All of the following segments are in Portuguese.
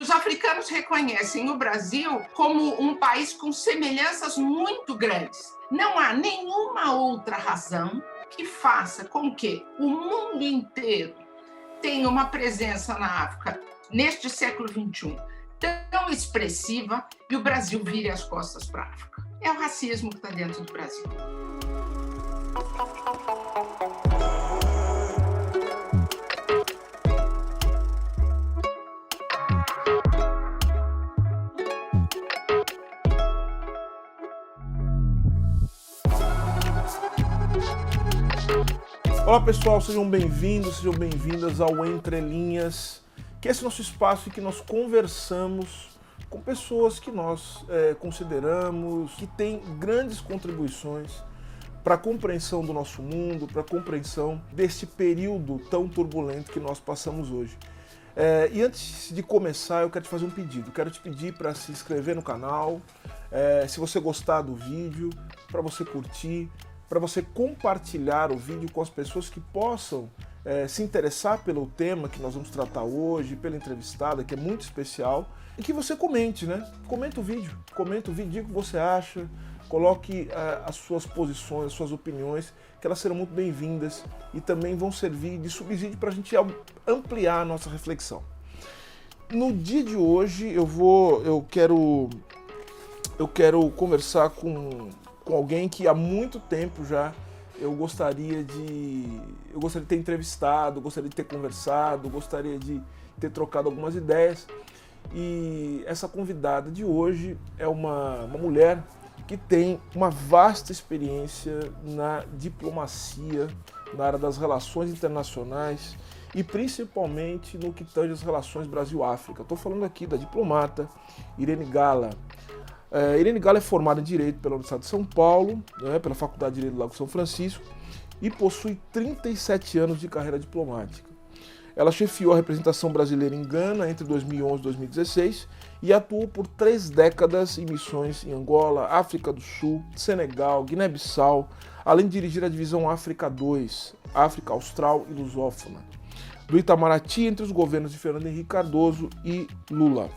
os africanos reconhecem o Brasil como um país com semelhanças muito grandes. Não há nenhuma outra razão que faça com que o mundo inteiro tenha uma presença na África neste século XXI tão expressiva e o Brasil vire as costas para a África. É o racismo que está dentro do Brasil. Olá pessoal, sejam bem-vindos, sejam bem-vindas ao Entre Linhas, que é esse nosso espaço em que nós conversamos com pessoas que nós consideramos que têm grandes contribuições para a compreensão do nosso mundo, para a compreensão deste período tão turbulento que nós passamos hoje. E antes de começar, eu quero te fazer um pedido. Quero te pedir para se inscrever no canal, se você gostar do vídeo, para você curtir, para você compartilhar o vídeo com as pessoas que possam se interessar pelo tema que nós vamos tratar hoje, pela entrevistada, que é muito especial, e que você comente, né? Comenta o vídeo, diga o que você acha, coloque as suas posições, as suas opiniões, que elas serão muito bem-vindas e também vão servir de subsídio para a gente ampliar a nossa reflexão. No dia de hoje eu quero conversar com alguém que há muito tempo já eu gostaria de ter entrevistado, gostaria de ter conversado, gostaria de ter trocado algumas ideias. E essa convidada de hoje é uma mulher que tem uma vasta experiência na diplomacia, na área das relações internacionais e principalmente no que tange as relações Brasil-África. Estou falando aqui da diplomata Irene Gala. Irene Gala é formada em Direito pela Universidade de São Paulo, pela Faculdade de Direito do Lago São Francisco, e possui 37 anos de carreira diplomática. Ela chefiou a representação brasileira em Gana entre 2011 e 2016 e atuou por 3 décadas em missões em Angola, África do Sul, Senegal, Guiné-Bissau, além de dirigir a divisão África 2, África Austral e Lusófona, do Itamaraty entre os governos de Fernando Henrique Cardoso e Lula.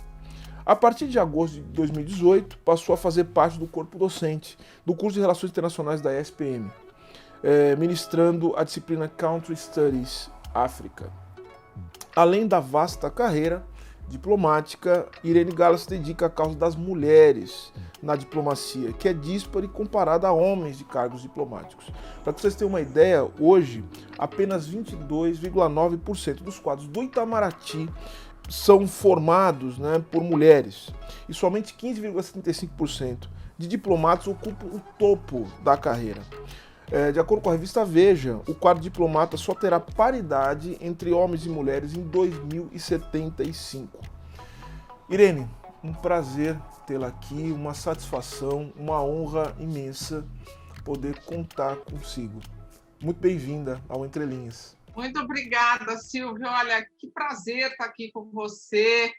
A partir de agosto de 2018, passou a fazer parte do corpo docente do curso de Relações Internacionais da ESPM, ministrando a disciplina Country Studies África. Além da vasta carreira diplomática, Irene Gala se dedica à causa das mulheres na diplomacia, que é díspara e comparada a homens de cargos diplomáticos. Para que vocês tenham uma ideia, hoje apenas 22,9% dos quadros do Itamaraty são formados, por mulheres, e somente 15,75% de diplomatas ocupam o topo da carreira. De acordo com a revista Veja, o quadro diplomata só terá paridade entre homens e mulheres em 2075. Irene, um prazer tê-la aqui, uma satisfação, uma honra imensa poder contar consigo. Muito bem-vinda ao Entre Linhas. Muito obrigada, Silvio. Olha, que prazer estar aqui com você,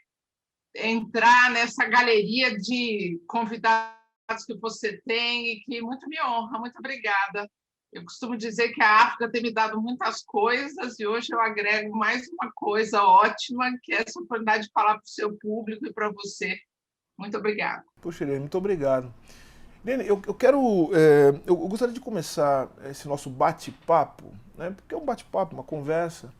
entrar nessa galeria de convidados que você tem e que muito me honra. Muito obrigada. Eu costumo dizer que a África tem me dado muitas coisas e hoje eu agrego mais uma coisa ótima, que é essa oportunidade de falar para o seu público e para você. Muito obrigada. Poxa, Irene, muito obrigado. Irene, eu gostaria de começar esse nosso bate-papo, porque é um bate-papo, uma conversa,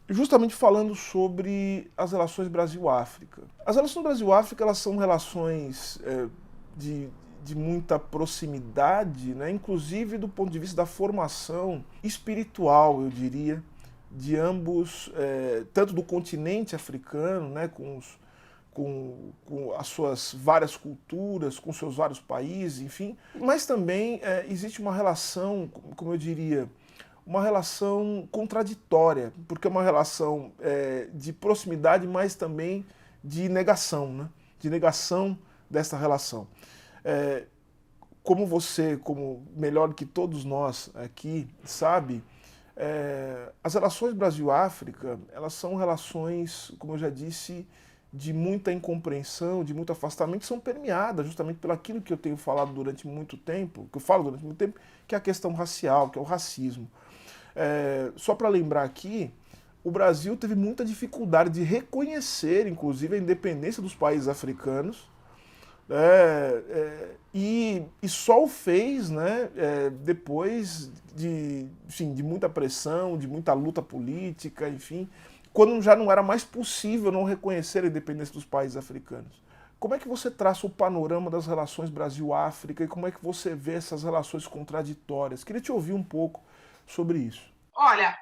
justamente falando sobre as relações Brasil-África. As relações Brasil-África, elas são relações de muita proximidade, inclusive do ponto de vista da formação espiritual, eu diria, de ambos, tanto do continente africano, com as suas várias culturas, com seus vários países, enfim, mas também existe uma relação, como eu diria, uma relação contraditória, porque é uma relação de proximidade, mas também de negação, de negação dessa relação. Como você, como melhor que todos nós aqui, sabe, as relações Brasil-África, elas são relações, como eu já disse, de muita incompreensão, de muito afastamento, são permeadas justamente pelo aquilo que eu tenho falado durante muito tempo, que é a questão racial, que é o racismo. Só para lembrar aqui, o Brasil teve muita dificuldade de reconhecer, inclusive, a independência dos países africanos, e só o fez, né, depois enfim, de muita pressão, de muita luta política, enfim, quando já não era mais possível não reconhecer a independência dos países africanos. Como é que você traça o panorama das relações Brasil-África e como é que você vê essas relações contraditórias? Queria te ouvir um pouco sobre isso. Olha,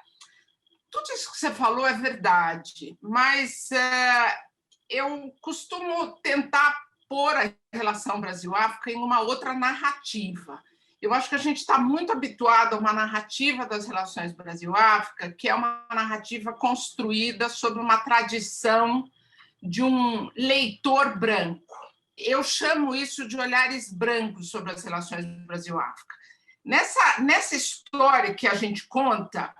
tudo isso que você falou é verdade, mas eu costumo tentar pôr a relação Brasil-África em uma outra narrativa. Eu acho que a gente está muito habituado a uma narrativa das relações Brasil-África, que é uma narrativa construída sobre uma tradição de um leitor branco. Eu chamo isso de olhares brancos sobre as relações Brasil-África. Nessa história que a gente conta,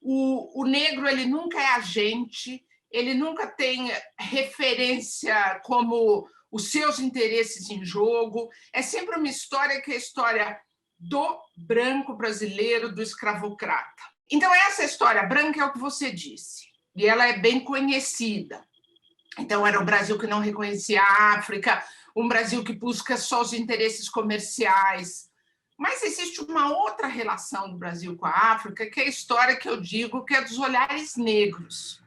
o negro ele nunca é agente, ele nunca tem referência como os seus interesses em jogo. É sempre uma história que é a história do branco brasileiro, do escravocrata. Então, essa história branca é o que você disse, e ela é bem conhecida. Então, era um Brasil que não reconhecia a África, um Brasil que busca só os interesses comerciais. Mas existe uma outra relação do Brasil com a África, que é a história que eu digo que é dos olhares negros.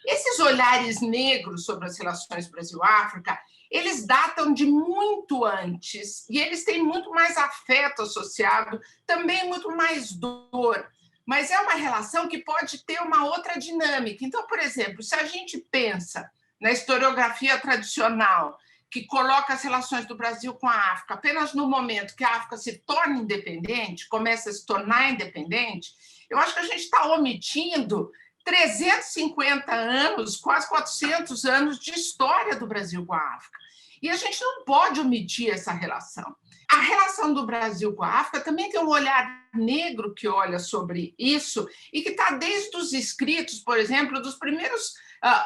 Esses olhares negros sobre as relações Brasil-África, eles datam de muito antes, e eles têm muito mais afeto associado, também muito mais dor. Mas é uma relação que pode ter uma outra dinâmica. Então, por exemplo, se a gente pensa na historiografia tradicional, que coloca as relações do Brasil com a África apenas no momento que a África se torna independente, começa a se tornar independente, eu acho que a gente está omitindo 350 anos, quase 400 anos de história do Brasil com a África. E a gente não pode omitir essa relação. A relação do Brasil com a África também tem um olhar negro que olha sobre isso e que está desde os escritos, por exemplo, dos primeiros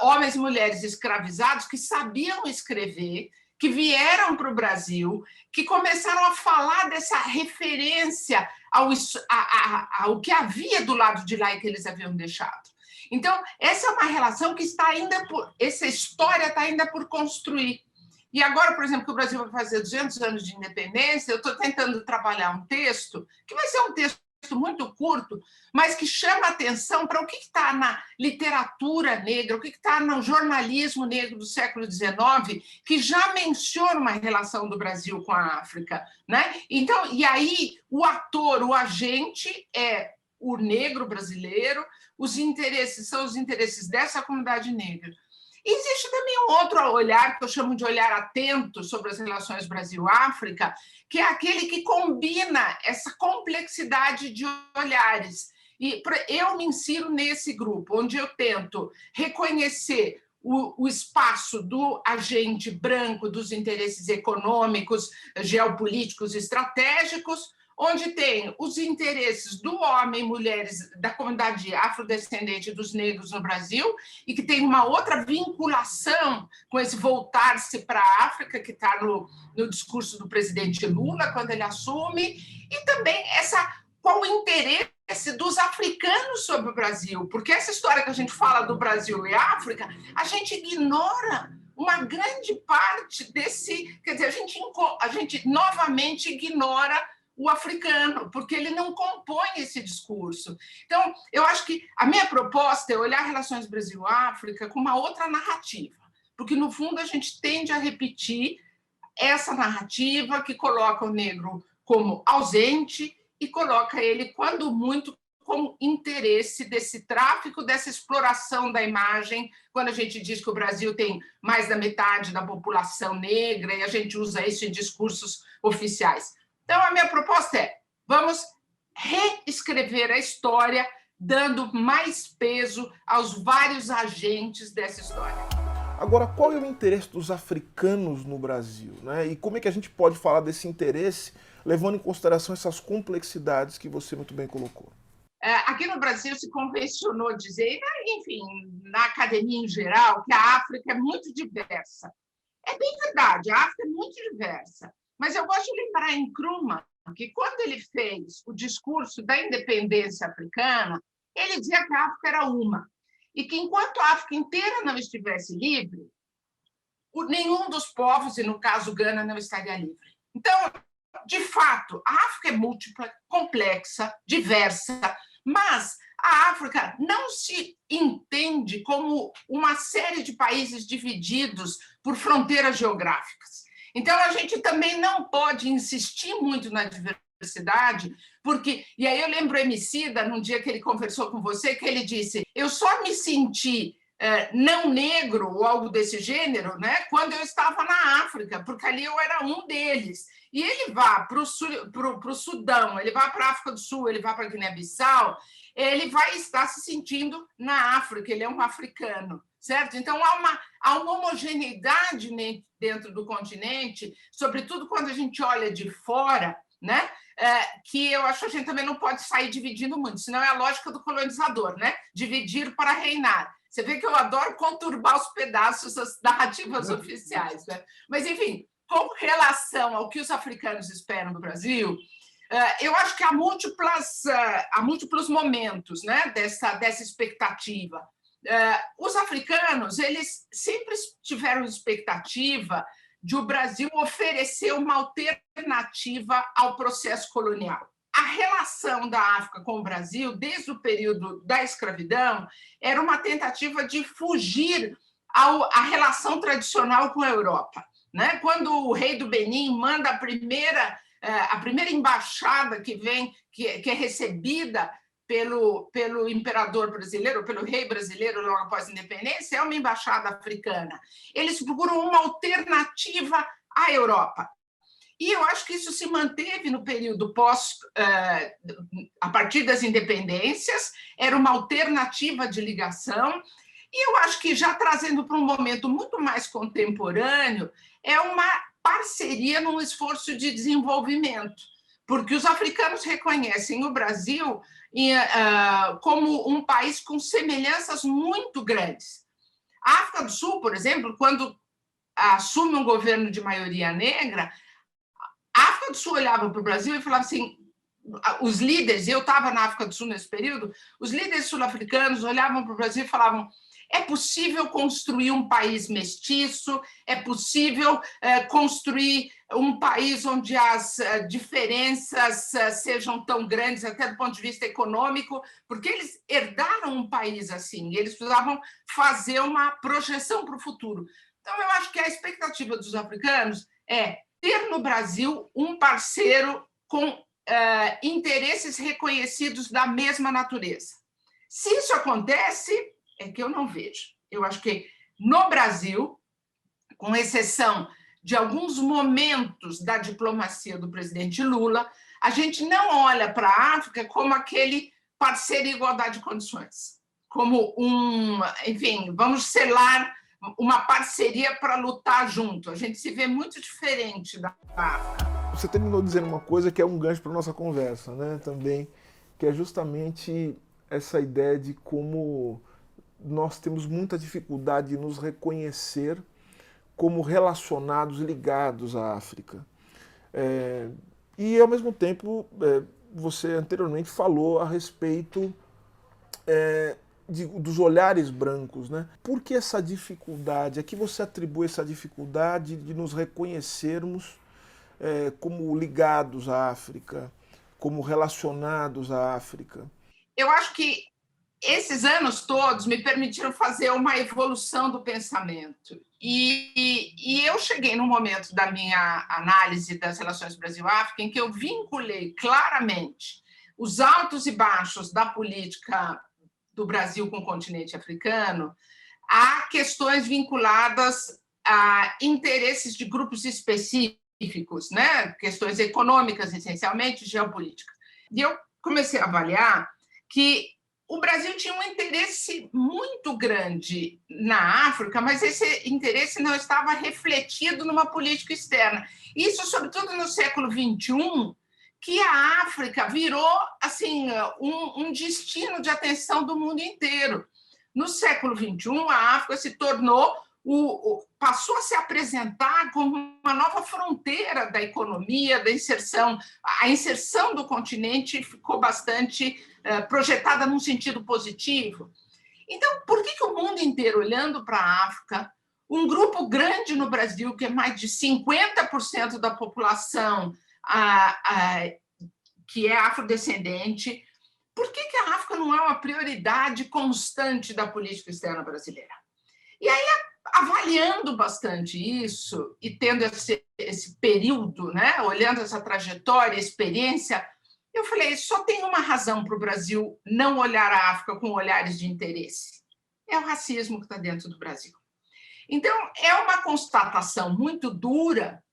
homens e mulheres escravizados que sabiam escrever, que vieram para o Brasil, que começaram a falar dessa referência ao que havia do lado de lá e que eles haviam deixado. Então, essa é uma relação que está ainda essa história está ainda por construir. E agora, por exemplo, que o Brasil vai fazer 200 anos de independência, eu estou tentando trabalhar um texto, que vai ser um texto muito curto, mas que chama atenção para o que está na literatura negra, o que está no jornalismo negro do século XIX, que já menciona uma relação do Brasil com a África, né? Então, e aí o ator, o agente é o negro brasileiro, os interesses são os interesses dessa comunidade negra. Existe também um outro olhar, que eu chamo de olhar atento sobre as relações Brasil-África, que é aquele que combina essa complexidade de olhares. E eu me insiro nesse grupo, onde eu tento reconhecer o espaço do agente branco, dos interesses econômicos, geopolíticos, estratégicos, onde tem os interesses do homem, mulheres, da comunidade afrodescendente dos negros no Brasil, e que tem uma outra vinculação com esse voltar-se para a África, que está no discurso do presidente Lula, quando ele assume, e também qual o interesse dos africanos sobre o Brasil, porque essa história que a gente fala do Brasil e África, a gente ignora uma grande parte desse, quer dizer, a gente novamente ignora o africano, porque ele não compõe esse discurso. Então, eu acho que a minha proposta é olhar relações Brasil-África com uma outra narrativa, porque, no fundo, a gente tende a repetir essa narrativa que coloca o negro como ausente e coloca ele, quando muito, como interesse desse tráfico, dessa exploração da imagem, quando a gente diz que o Brasil tem mais da metade da população negra e a gente usa isso em discursos oficiais. Então, a minha proposta é: vamos reescrever a história, dando mais peso aos vários agentes dessa história. Agora, qual é o interesse dos africanos no Brasil, né? E como é que a gente pode falar desse interesse, levando em consideração essas complexidades que você muito bem colocou? Aqui no Brasil se convencionou dizer, enfim, na academia em geral, que a África é muito diversa. É bem verdade, a África é muito diversa. Mas eu gosto de lembrar em Nkrumah que, quando ele fez o discurso da independência africana, ele dizia que a África era uma. e que, enquanto a África inteira não estivesse livre, nenhum dos povos, e no caso Gana, não estaria livre. Então, de fato, a África é múltipla, complexa, diversa, mas a África não se entende como uma série de países divididos por fronteiras geográficas. Então, a gente também não pode insistir muito na diversidade, porque... E aí eu lembro o Emicida, num dia que ele conversou com você, que ele disse: eu só me senti não negro ou algo desse gênero, né, quando eu estava na África, porque ali eu era um deles. E ele vai para o Sudão, ele vai para a África do Sul, ele vai para a Guiné-Bissau, ele vai estar se sentindo na África, ele é um africano, certo? Então, há uma homogeneidade dentro do continente, sobretudo quando a gente olha de fora, né? Que eu acho que a gente também não pode sair dividindo muito, senão é a lógica do colonizador, né? Dividir para reinar. Você vê que eu adoro conturbar os pedaços das narrativas oficiais, né? Mas, enfim, com relação ao que os africanos esperam do Brasil, eu acho que há múltiplos momentos, né, dessa expectativa. Os africanos, eles sempre tiveram expectativa de o Brasil oferecer uma alternativa ao processo colonial. A relação da África com o Brasil, desde o período da escravidão, era uma tentativa de fugir à relação tradicional com a Europa, né? Quando o rei do Benin manda a primeira embaixada que é recebida pelo imperador brasileiro, pelo rei brasileiro logo após a independência, é uma embaixada africana. Eles procuram uma alternativa à Europa. E eu acho que isso se manteve no período a partir das independências, era uma alternativa de ligação, e eu acho que, já trazendo para um momento muito mais contemporâneo, é uma parceria num esforço de desenvolvimento, porque os africanos reconhecem o Brasil como um país com semelhanças muito grandes. A África do Sul, por exemplo, quando assume um governo de maioria negra, a África do Sul olhava para o Brasil e falava assim, os líderes, eu estava na África do Sul nesse período, os líderes sul-africanos olhavam para o Brasil e falavam: é possível construir um país mestiço, é possível construir um país onde as diferenças sejam tão grandes, até do ponto de vista econômico, porque eles herdaram um país assim, e eles precisavam fazer uma projeção para o futuro. Então, eu acho que a expectativa dos africanos é ter no Brasil um parceiro com interesses reconhecidos da mesma natureza. Se isso acontece, é que eu não vejo. Eu acho que no Brasil, com exceção de alguns momentos da diplomacia do presidente Lula, a gente não olha para a África como aquele parceiro em igualdade de condições, como enfim, vamos selar uma parceria para lutar junto. A gente se vê muito diferente da África. Você terminou dizendo uma coisa que é um gancho para a nossa conversa, né, também, que é justamente essa ideia de como nós temos muita dificuldade de nos reconhecer como relacionados, ligados à África. E, ao mesmo tempo, você anteriormente falou a respeito dos olhares brancos, né? Por que essa dificuldade? A que você atribui essa dificuldade de nos reconhecermos como ligados à África, como relacionados à África? Eu acho que esses anos todos me permitiram fazer uma evolução do pensamento. E eu cheguei num momento da minha análise das relações Brasil-África em que eu vinculei claramente os altos e baixos da política do Brasil com o continente africano a questões vinculadas a interesses de grupos específicos, né? Questões econômicas, essencialmente, geopolíticas. E eu comecei a avaliar que o Brasil tinha um interesse muito grande na África, mas esse interesse não estava refletido numa política externa. Isso, sobretudo, no século XXI, que a África virou assim, um destino de atenção do mundo inteiro. No século XXI, a África se tornou, passou a se apresentar como uma nova fronteira da economia, da inserção. A inserção do continente ficou bastante projetada num sentido positivo. Então, por que o mundo inteiro, olhando para a África, um grupo grande no Brasil, que é mais de 50% da população que é afrodescendente, por que a África não é uma prioridade constante da política externa brasileira? E aí, avaliando bastante isso e tendo esse período, né, olhando essa trajetória, experiência, eu falei, só tem uma razão para o Brasil não olhar a África com olhares de interesse. É o racismo que está dentro do Brasil. Então, é uma constatação muito dura,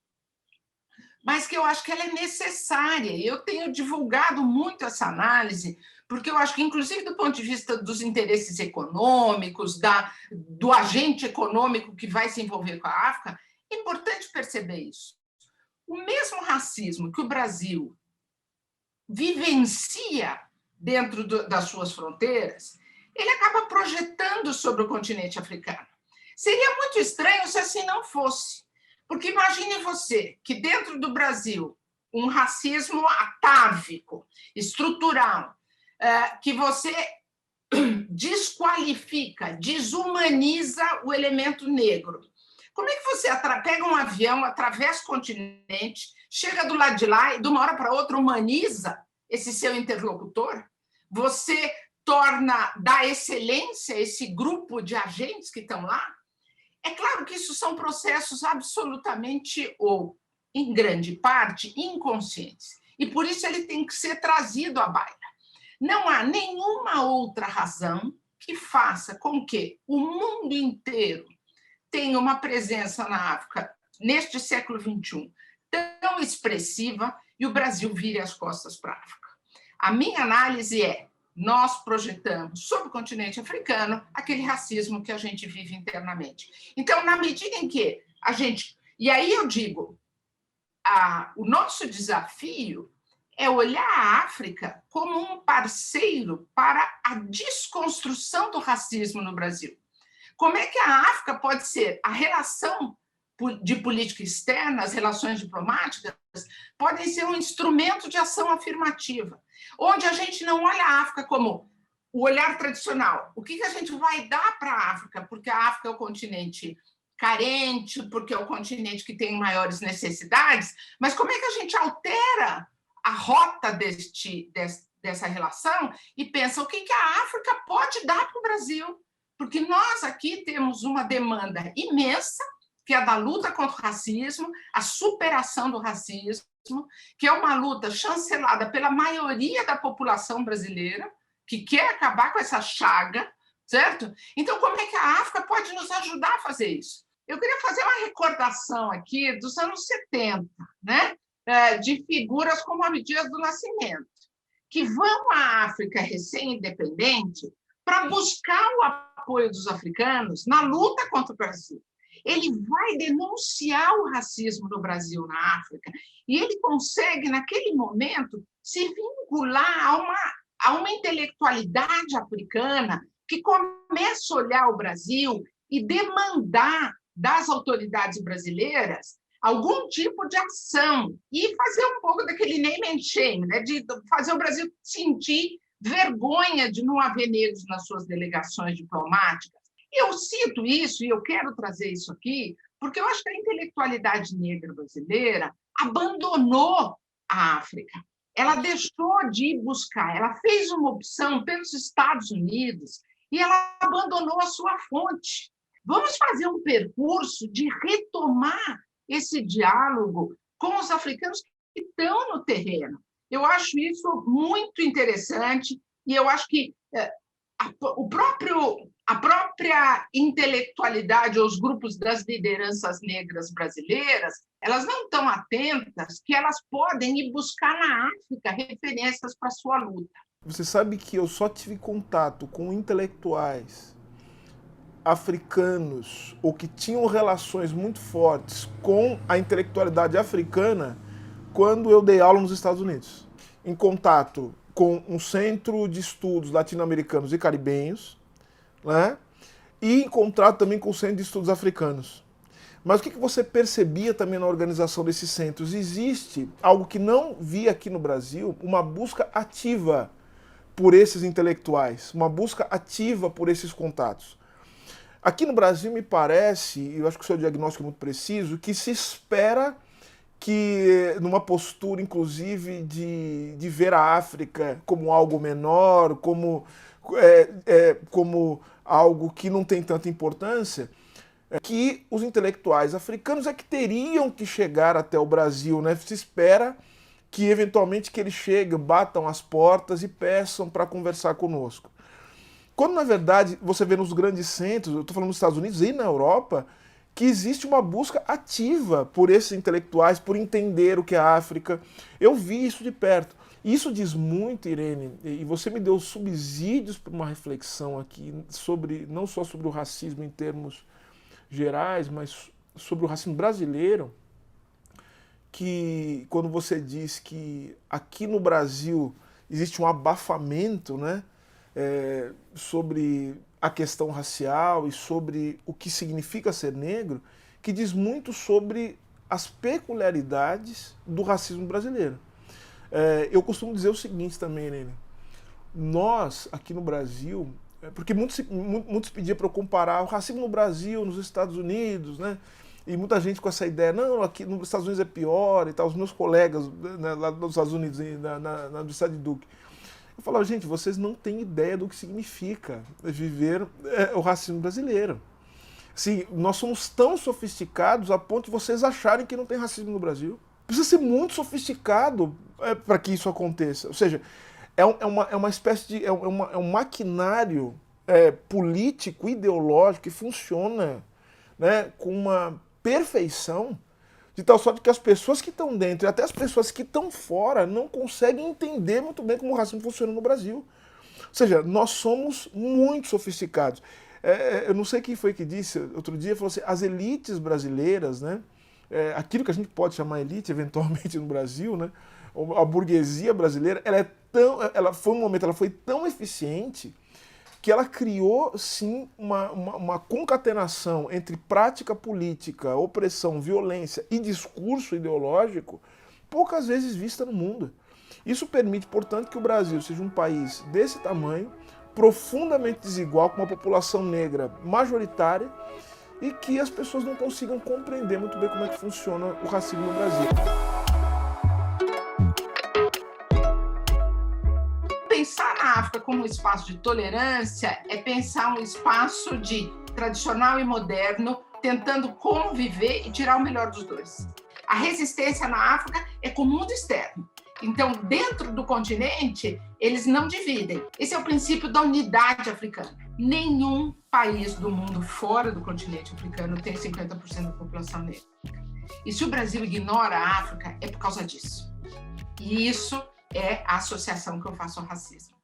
mas que eu acho que ela é necessária. Eu tenho divulgado muito essa análise, porque eu acho que, inclusive do ponto de vista dos interesses econômicos, do agente econômico que vai se envolver com a África, é importante perceber isso. O mesmo racismo que o Brasil vivencia dentro das suas fronteiras, ele acaba projetando sobre o continente africano. Seria muito estranho se assim não fosse. Porque imagine você que dentro do Brasil, um racismo atávico, estrutural, que você desqualifica, desumaniza o elemento negro. Como é que você pega um avião, atravessa o continente, chega do lado de lá e, de uma hora para outra, humaniza esse seu interlocutor? Você dá excelência a esse grupo de agentes que estão lá? É claro que isso são processos absolutamente, ou em grande parte, inconscientes. E por isso ele tem que ser trazido à baila. Não há nenhuma outra razão que faça com que o mundo inteiro tenha uma presença na África, neste século XXI, tão expressiva, e o Brasil vire as costas para a África. A minha análise é: nós projetamos sobre o continente africano aquele racismo que a gente vive internamente. Então, na medida em que a gente... E aí eu digo, o nosso desafio é olhar a África como um parceiro para a desconstrução do racismo no Brasil. Como é que a África pode ser a relação de política externa, as relações diplomáticas, podem ser um instrumento de ação afirmativa, onde a gente não olha a África como o olhar tradicional. O que a gente vai dar para a África? Porque a África é o continente carente, porque é o continente que tem maiores necessidades, mas como é que a gente altera a rota dessa relação e pensa o que a África pode dar para o Brasil? Porque nós aqui temos uma demanda imensa, que é a da luta contra o racismo, a superação do racismo, que é uma luta chancelada pela maioria da população brasileira, que quer acabar com essa chaga, certo? Então, como é que a África pode nos ajudar a fazer isso? Eu queria fazer uma recordação aqui dos anos 70, né? De figuras como Abdias do Nascimento, que vão à África recém-independente para buscar o apoio dos africanos na luta contra o Brasil. Ele vai denunciar o racismo no Brasil, na África, e ele consegue, naquele momento, se vincular a uma intelectualidade africana que começa a olhar o Brasil e demandar das autoridades brasileiras algum tipo de ação e fazer um pouco daquele name and shame, né? De fazer o Brasil sentir vergonha de não haver negros nas suas delegações diplomáticas. Eu cito isso e eu quero trazer isso aqui porque eu acho que a intelectualidade negra brasileira abandonou a África. Ela deixou de ir buscar, ela fez uma opção pelos Estados Unidos e ela abandonou a sua fonte. Vamos fazer um percurso de retomar esse diálogo com os africanos que estão no terreno. Eu acho isso muito interessante e eu acho que a própria intelectualidade ou os grupos das lideranças negras brasileiras, elas não estão atentas que elas podem ir buscar na África referências para a sua luta. Você sabe que eu só tive contato com intelectuais africanos ou que tinham relações muito fortes com a intelectualidade africana quando eu dei aula nos Estados Unidos, em contato com um centro de estudos latino-americanos e caribenhos, né? E em contato também com o centro de estudos africanos. Mas o que você percebia também na organização desses centros? Existe algo que não vi aqui no Brasil, uma busca ativa por esses intelectuais, uma busca ativa por esses contatos. Aqui no Brasil, me parece, e eu acho que o seu diagnóstico é muito preciso, que se espera que, numa postura, inclusive, de ver a África como algo menor, como algo que não tem tanta importância, que os intelectuais africanos é que teriam que chegar até o Brasil, né? Se espera que, eventualmente, que eles cheguem, batam as portas e peçam para conversar conosco. Quando, na verdade, você vê nos grandes centros, eu estou falando nos Estados Unidos e na Europa, que existe uma busca ativa por esses intelectuais, por entender o que é a África. Eu vi isso de perto. Isso diz muito, Irene, e você me deu subsídios para uma reflexão aqui, sobre, não só sobre o racismo em termos gerais, mas sobre o racismo brasileiro, que quando você diz que aqui no Brasil existe um abafamento, né, sobre a questão racial e sobre o que significa ser negro, que diz muito sobre as peculiaridades do racismo brasileiro. Eu costumo dizer o seguinte também, Irene, nós aqui no Brasil, porque muitos pediam para eu comparar o racismo no Brasil, nos Estados Unidos, né? E muita gente com essa ideia, não, aqui nos Estados Unidos é pior e tal, os meus colegas, né, lá nos Estados Unidos, na Universidade de Duke. Eu falava, gente, vocês não têm ideia do que significa viver o racismo brasileiro. Assim, nós somos tão sofisticados a ponto de vocês acharem que não tem racismo no Brasil. Precisa ser muito sofisticado para que isso aconteça. Ou seja, é uma espécie de... é um maquinário político, ideológico que funciona, né, com uma perfeição, de tal sorte que as pessoas que estão dentro e até as pessoas que estão fora não conseguem entender muito bem como o racismo funciona no Brasil. Ou seja, nós somos muito sofisticados. Eu não sei quem foi que disse, outro dia, falou assim, as elites brasileiras, né, aquilo que a gente pode chamar elite eventualmente no Brasil, né, a burguesia brasileira, ela foi tão eficiente que ela criou, sim, uma concatenação entre prática política, opressão, violência e discurso ideológico poucas vezes vista no mundo. Isso permite, portanto, que o Brasil seja um país desse tamanho, profundamente desigual, com uma população negra majoritária, e que as pessoas não consigam compreender muito bem como é que funciona o racismo no Brasil. Pensar na África como um espaço de tolerância é pensar um espaço de tradicional e moderno, tentando conviver e tirar o melhor dos dois. A resistência na África é com o mundo externo. Então, dentro do continente, eles não dividem. Esse é o princípio da unidade africana. Nenhum país do mundo fora do continente africano tem 50% da população negra. E se o Brasil ignora a África, é por causa disso. E isso é a associação que eu faço ao racismo.